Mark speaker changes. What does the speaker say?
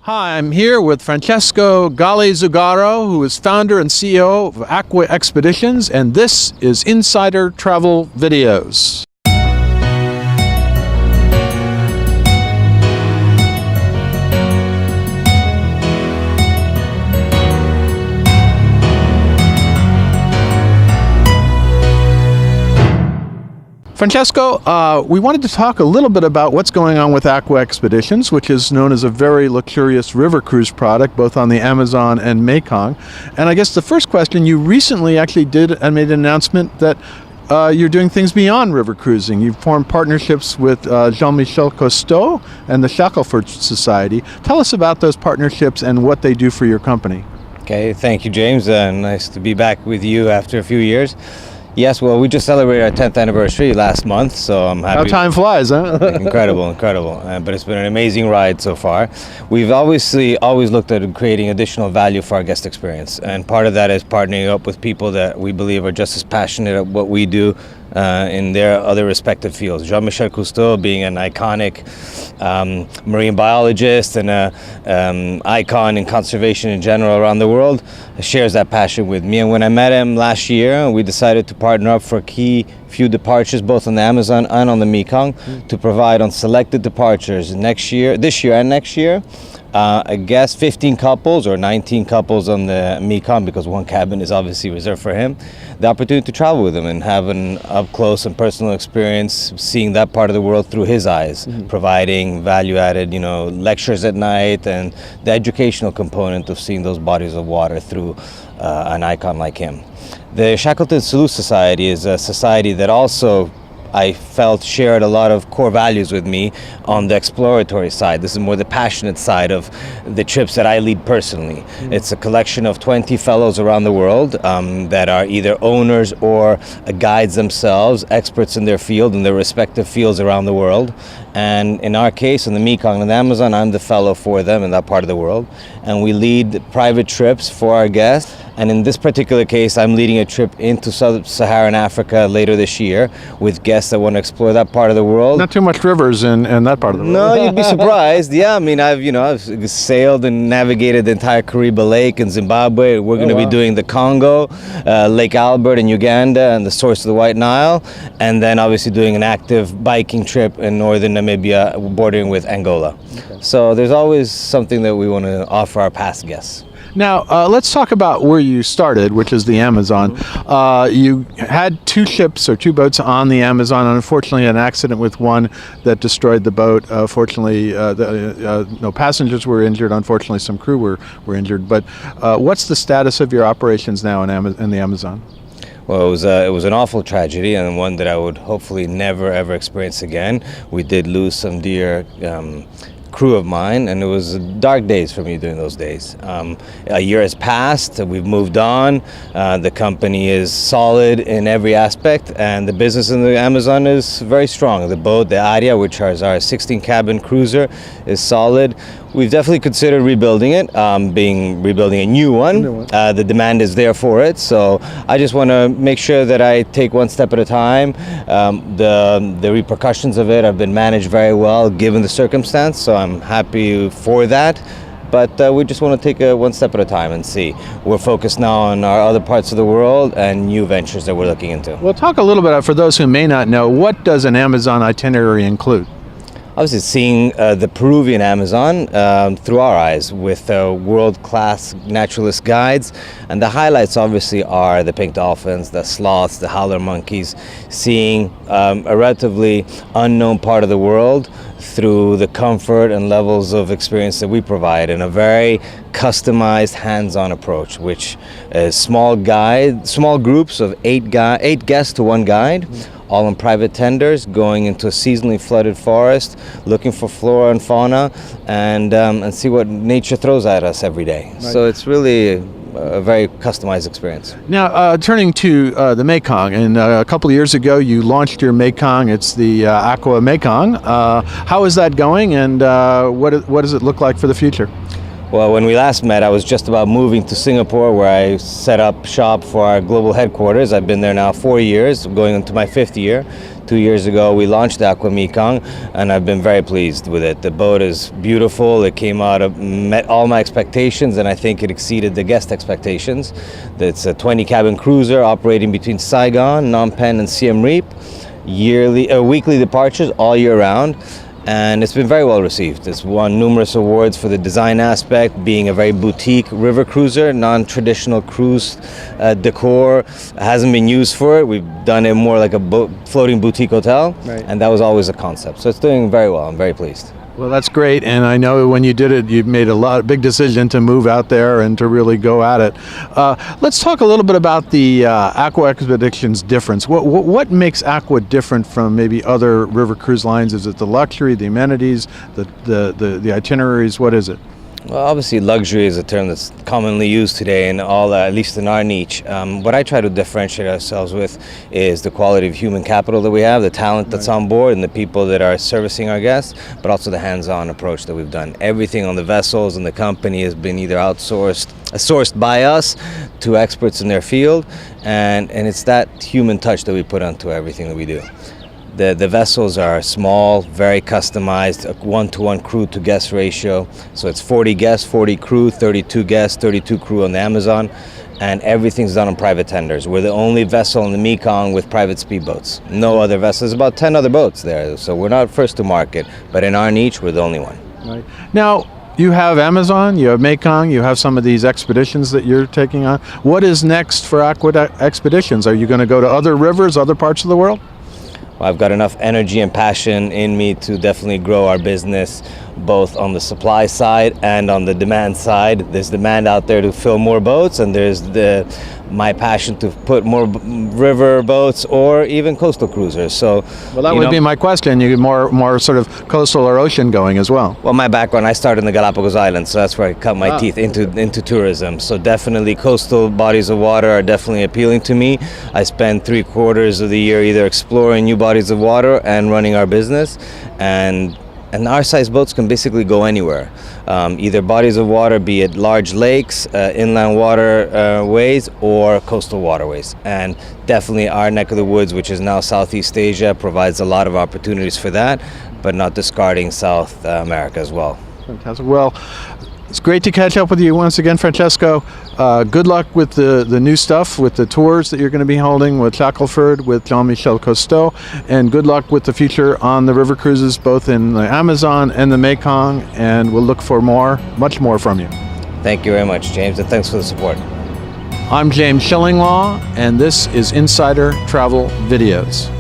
Speaker 1: Hi, I'm here with Francesco Galli Zugaro, who is founder and CEO of Aqua Expeditions, and this is Insider Travel Videos. Francesco, we wanted to talk a little bit about what's going on with Aqua Expeditions, which is known as a very luxurious river cruise product, both on the Amazon and Mekong. And I guess the first question, you recently actually did and made an announcement that you're doing things beyond river cruising. You've formed partnerships with Jean-Michel Cousteau and the Shackleton Society. Tell us about those partnerships and what they do for your company.
Speaker 2: Okay, thank you, James. Nice to be back with you after a few years. Yes, well, we just celebrated our 10th anniversary last month, so I'm happy.
Speaker 1: How time flies, huh?
Speaker 2: Incredible. But it's been an amazing ride so far. We've obviously always looked at creating additional value for our guest experience, and part of that is partnering up with people that we believe are just as passionate at what we do in their other respective fields. Jean-Michel Cousteau, being an iconic marine biologist and an icon in conservation in general around the world, shares that passion with me. And when I met him last year, we decided to partner up for a few departures, both on the Amazon and on the Mekong, to provide on selected departures this year and next year. I guess 15 couples or 19 couples on the Mekong, because one cabin is obviously reserved for him, the opportunity to travel with him and have an up-close and personal experience seeing that part of the world through his eyes, providing value-added, lectures at night and the educational component of seeing those bodies of water through an icon like him. The Shackleton Selous Society is a society that also I felt shared a lot of core values with me on the exploratory side. This is more the passionate side of the trips that I lead personally. It's a collection of 20 fellows around the world that are either owners or guides themselves, experts in their field, in their respective fields around the world. And in our case, in the Mekong and the Amazon, I'm the fellow for them in that part of the world. And we lead private trips for our guests. And in this particular case, I'm leading a trip into Sub-Saharan Africa later this year with guests that want to explore that part of the world.
Speaker 1: Not too much rivers in that part of the world.
Speaker 2: No, you'd be surprised. Yeah, I mean, I've sailed and navigated the entire Kariba Lake in Zimbabwe. We're going to be doing the Congo, Lake Albert in Uganda, and the source of the White Nile. And then obviously doing an active biking trip in northern Namibia, bordering with Angola. Okay. So there's always something that we want to offer our past guests.
Speaker 1: Now, let's talk about where you started, which is the Amazon. You had two ships or two boats on the Amazon. Unfortunately, an accident with one that destroyed the boat. Fortunately, no passengers were injured. Unfortunately, some crew were injured. But what's the status of your operations now in the Amazon?
Speaker 2: Well, it was an awful tragedy, and one that I would hopefully never, ever experience again. We did lose some dear crew of mine, and it was dark days for me during those days. A year has passed, we've moved on, the company is solid in every aspect, and the business in the Amazon is very strong. The boat, the Aqua, which is our 16-cabin cruiser, is solid. We've definitely considered rebuilding it, rebuilding a new one. The demand is there for it, so I just want to make sure that I take one step at a time. The repercussions of it have been managed very well given the circumstance, so I'm happy for that. But we just want to take it one step at a time and see. We're focused now on our other parts of the world and new ventures that we're looking into.
Speaker 1: Well, talk a little bit, for those who may not know, what does an Amazon itinerary include?
Speaker 2: Obviously, seeing the Peruvian Amazon through our eyes with world-class naturalist guides, and the highlights obviously are the pink dolphins, the sloths, the howler monkeys, seeing a relatively unknown part of the world through the comfort and levels of experience that we provide in a very customized, hands-on approach, which is small groups of eight guests to one guide, all on private tenders, going into a seasonally flooded forest, looking for flora and fauna, and see what nature throws at us every day. Right. So it's really a very customized experience.
Speaker 1: Now, turning to the Mekong, and a couple of years ago you launched your Mekong. It's the Aqua Mekong. How is that going, and what does it look like for the future?
Speaker 2: Well, when we last met, I was just about moving to Singapore, where I set up shop for our global headquarters. I've been there now 4 years, going into my 5th year, 2 years ago, we launched the Aqua Mekong, and I've been very pleased with it. The boat is beautiful. It met all my expectations, and I think it exceeded the guest expectations. It's a 20 cabin cruiser operating between Saigon, Phnom Penh, and Siem Reap. Weekly departures all year round, and it's been very well received. It's won numerous awards for the design aspect, being a very boutique river cruiser, non-traditional cruise decor hasn't been used for it. We've done it more like a floating boutique hotel, right. And that was always a concept. So it's doing very well. I'm very pleased.
Speaker 1: Well, that's great, and I know when you did it, you made a big decision to move out there and to really go at it. Let's talk a little bit about the Aqua Expeditions difference. What makes Aqua different from maybe other river cruise lines? Is it the luxury, the amenities, the itineraries? What is it?
Speaker 2: Well, obviously luxury is a term that's commonly used today in all, at least in our niche. What I try to differentiate ourselves with is the quality of human capital that we have, the talent that's on board, and the people that are servicing our guests, but also the hands-on approach that we've done. Everything on the vessels and the company has been either sourced by us to experts in their field, and it's that human touch that we put onto everything that we do. The vessels are small, very customized, a 1-to-1 crew to guest ratio. So it's 40 guests, 40 crew, 32 guests, 32 crew on the Amazon, and everything's done on private tenders. We're the only vessel in the Mekong with private speedboats. No other vessels, about 10 other boats there. So we're not first to market, but in our niche, we're the only one.
Speaker 1: Right. Now, you have Amazon, you have Mekong, you have some of these expeditions that you're taking on. What is next for Aqua Expeditions? Are you going to go to other rivers, other parts of the world?
Speaker 2: I've got enough energy and passion in me to definitely grow our business, both on the supply side and on the demand side. There's demand out there to fill more boats, and there's my passion to put more river boats or even coastal cruisers. So,
Speaker 1: well, that would be my question. You get more sort of coastal or ocean going as well.
Speaker 2: Well, my background, I started in the Galapagos Islands, so that's where I cut my teeth into tourism. So definitely coastal bodies of water are definitely appealing to me. I spend 3/4 of the year either exploring new bodies of water and running our business, and our size boats can basically go anywhere. Either bodies of water, be it large lakes, inland waterways, or coastal waterways. And definitely our neck of the woods, which is now Southeast Asia, provides a lot of opportunities for that, but not discarding South America as well.
Speaker 1: Fantastic. Well, it's great to catch up with you once again, Francesco. Good luck with the new stuff, with the tours that you're going to be holding with Shackleton, with Jean-Michel Cousteau, and good luck with the future on the river cruises, both in the Amazon and the Mekong, and we'll look for much more from you.
Speaker 2: Thank you very much, James, and thanks for the support.
Speaker 1: I'm James Shillinglaw, and this is Insider Travel Videos.